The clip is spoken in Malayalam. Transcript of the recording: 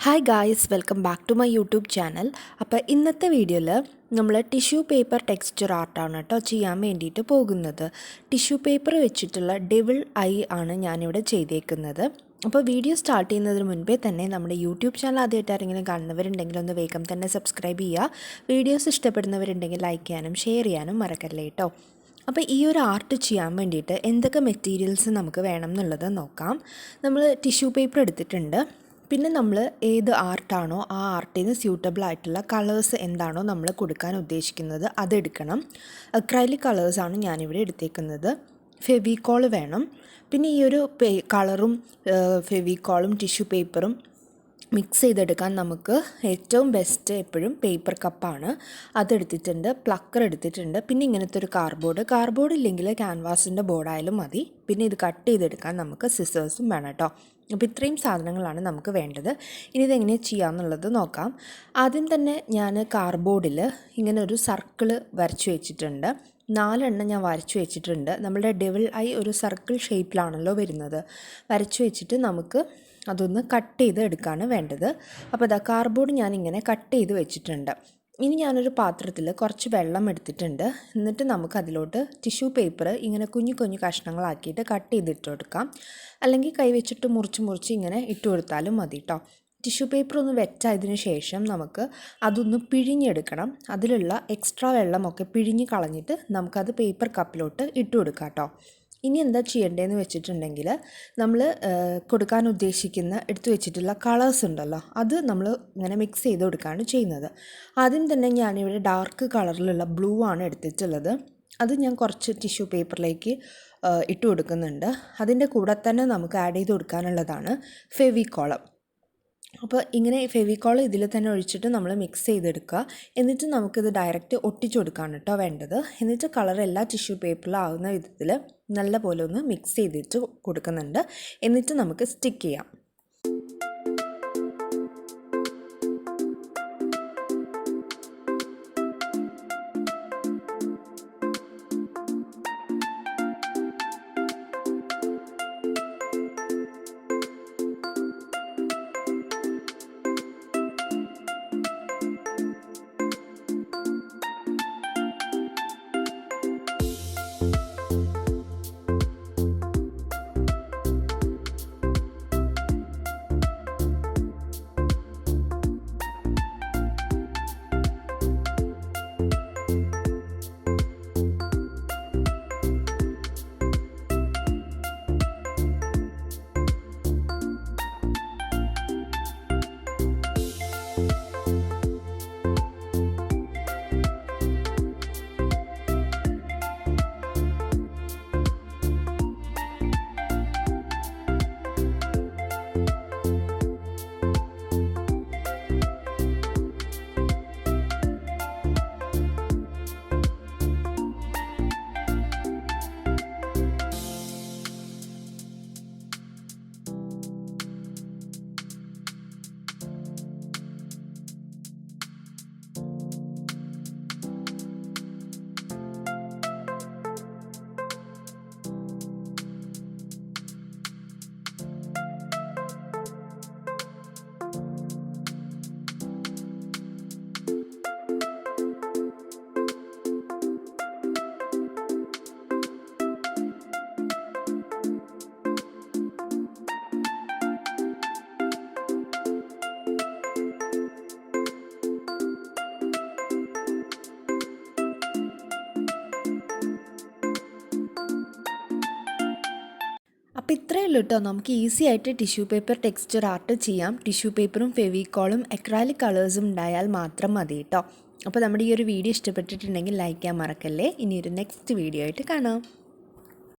Hi guys, welcome back to my YouTube channel. അപ്പോൾ ഇന്നത്തെ വീഡിയോയിൽ നമ്മൾ ടിഷ്യൂ പേപ്പർ ടെക്സ്ചർ ആർട്ടാണ് കേട്ടോ ചെയ്യാൻ വേണ്ടിയിട്ട് പോകുന്നത്. ടിഷ്യൂ പേപ്പർ വെച്ചിട്ടുള്ള ഡെവിൾ ഐ ആണ് ഞാനിവിടെ ചെയ്തേക്കുന്നത്. അപ്പോൾ വീഡിയോ സ്റ്റാർട്ട് ചെയ്യുന്നതിന് മുൻപേ തന്നെ നമ്മുടെ യൂട്യൂബ് ചാനൽ ആദ്യമായിട്ട് ആരെങ്കിലും കാണുന്നവരുണ്ടെങ്കിൽ ഒന്ന് വേഗം തന്നെ സബ്സ്ക്രൈബ് ചെയ്യുക. വീഡിയോസ് ഇഷ്ടപ്പെടുന്നവരുണ്ടെങ്കിൽ ലൈക്ക് ചെയ്യാനും ഷെയർ ചെയ്യാനും മറക്കല്ലേ കേട്ടോ. അപ്പോൾ ഈ ഒരു ആർട്ട് ചെയ്യാൻ വേണ്ടിയിട്ട് എന്തൊക്കെ മെറ്റീരിയൽസ് നമുക്ക് വേണം എന്നുള്ളത് നോക്കാം. നമ്മൾ ടിഷ്യൂ പേപ്പർ എടുത്തിട്ടുണ്ട്. പിന്നെ നമ്മൾ ഏത് ആർട്ടാണോ ആ ആർട്ടിന് സ്യൂട്ടബിൾ ആയിട്ടുള്ള കളേഴ്സ് എന്താണോ നമ്മൾ കൊടുക്കാൻ ഉദ്ദേശിക്കുന്നത് അതെടുക്കണം. അക്രൈലിക് കളേഴ്സാണ് ഞാനിവിടെ എടുത്തേക്കുന്നത്. ഫെവിക്കോൾ വേണം. പിന്നെ ഈ ഒരു കളറും ഫെവിക്കോളും ടിഷ്യൂ പേപ്പറും മിക്സ് ചെയ്തെടുക്കാൻ നമുക്ക് ഏറ്റവും ബെസ്റ്റ് എപ്പോഴും പേപ്പർ കപ്പാണ്. അതെടുത്തിട്ടുണ്ട്. പ്ലക്കർ എടുത്തിട്ടുണ്ട്. പിന്നെ ഇങ്ങനത്തെ ഒരു കാർഡ്ബോർഡ് ഇല്ലെങ്കിൽ ക്യാൻവാസിൻ്റെ ബോർഡായാലും മതി. പിന്നെ ഇത് കട്ട് ചെയ്തെടുക്കാൻ നമുക്ക് സിസേഴ്സും വേണം കേട്ടോ. അപ്പോൾ ഇത്രയും സാധനങ്ങളാണ് നമുക്ക് വേണ്ടത്. ഇനി ഇതെങ്ങനെ ചെയ്യാമെന്നുള്ളത് നോക്കാം. ആദ്യം തന്നെ ഞാൻ കാർഡ്ബോർഡിൽ ഇങ്ങനെ ഒരു സർക്കിൾ വരച്ചു വെച്ചിട്ടുണ്ട്. 4 എണ്ണം ഞാൻ വരച്ചു വെച്ചിട്ടുണ്ട്. നമ്മുടെ ഡെവിൾ ഐ ഒരു സർക്കിൾ ഷേപ്പിലാണല്ലോ വരുന്നത്. വരച്ചു വെച്ചിട്ട് നമുക്ക് അതൊന്ന് കട്ട് ചെയ്ത് എടുക്കുകയാണ് വേണ്ടത്. അപ്പോൾ ഇതാ കാർഡ്ബോർഡ് ഞാനിങ്ങനെ കട്ട് ചെയ്ത് വെച്ചിട്ടുണ്ട്. ഇനി ഞാനൊരു പാത്രത്തിൽ കുറച്ച് വെള്ളം എടുത്തിട്ടുണ്ട്. എന്നിട്ട് നമുക്ക് അതിലോട്ട് ടിഷ്യൂ പേപ്പർ ഇങ്ങനെ കുഞ്ഞു കുഞ്ഞു കഷ്ണങ്ങളാക്കിയിട്ട് കട്ട് ചെയ്തിട്ട് കൊടുക്കാം. അല്ലെങ്കിൽ കൈ വെച്ചിട്ട് മുറിച്ച് ഇങ്ങനെ ഇട്ട് കൊടുത്താലും മതി കേട്ടോ. ടിഷ്യൂ പേപ്പർ ഒന്ന് വെറ്റായതിന് ശേഷം നമുക്ക് അതൊന്ന് പിഴിഞ്ഞെടുക്കണം. അതിലുള്ള എക്സ്ട്രാ വെള്ളമൊക്കെ പിഴിഞ്ഞ് കളഞ്ഞിട്ട് നമുക്കത് പേപ്പർ കപ്പിലോട്ട് ഇട്ട് കൊടുക്കാം കേട്ടോ. ഇനി എന്താ ചെയ്യേണ്ടതെന്ന് വെച്ചിട്ടുണ്ടെങ്കിൽ നമ്മൾ കൊടുക്കാൻ ഉദ്ദേശിക്കുന്ന എടുത്തു വെച്ചിട്ടുള്ള കളേഴ്സ് ഉണ്ടല്ലോ, അത് നമ്മൾ ഇങ്ങനെ മിക്സ് ചെയ്ത് കൊടുക്കുകയാണ് ചെയ്യുന്നത്. ആദ്യം തന്നെ ഞാനിവിടെ ഡാർക്ക് കളറിലുള്ള ബ്ലൂ ആണ് എടുത്തിട്ടുള്ളത്. അത് ഞാൻ കുറച്ച് ടിഷ്യൂ പേപ്പറിലേക്ക് ഇട്ട് കൊടുക്കുന്നുണ്ട്. അതിൻ്റെ കൂടെ തന്നെ നമുക്ക് ആഡ് ചെയ്ത് കൊടുക്കാനുള്ളതാണ് ഫെവിക്കോൾ. അപ്പോൾ ഇങ്ങനെ ഫെവിക്കോൾ ഇതിൽ തന്നെ ഒഴിച്ചിട്ട് നമ്മൾ മിക്സ് ചെയ്തെടുക്കുക. എന്നിട്ട് നമുക്കിത് ഡയറക്റ്റ് ഒട്ടിച്ചു കൊടുക്കുകയാണ് കേട്ടോ വേണ്ടത്. എന്നിട്ട് കളർ എല്ലാ ടിഷ്യൂ പേപ്പറിലും ആവുന്ന വിധത്തിൽ നല്ല പോലെ ഒന്ന് മിക്സ് ചെയ്തിട്ട് കൊടുക്കുന്നുണ്ട്. എന്നിട്ട് നമുക്ക് സ്റ്റിക്ക് ചെയ്യാം. അപ്പോൾ ഇത്രയേ ഉള്ളൂ കേട്ടോ. നമുക്ക് ഈസി ആയിട്ട് ടിഷ്യൂ പേപ്പർ ടെക്സ്ചർ ആർട്ട് ചെയ്യാം. ടിഷ്യൂ പേപ്പറും ഫെവിക്കോളും അക്രൈലിക് കളേഴ്സും ഉണ്ടായാൽ മാത്രം മതി കേട്ടോ. അപ്പോൾ നമ്മുടെ ഈ ഒരു വീഡിയോ ഇഷ്ടപ്പെട്ടിട്ടുണ്ടെങ്കിൽ ലൈക്ക് ചെയ്യാൻ മറക്കല്ലേ. ഇനി ഒരു നെക്സ്റ്റ് വീഡിയോ ആയിട്ട് കാണാം.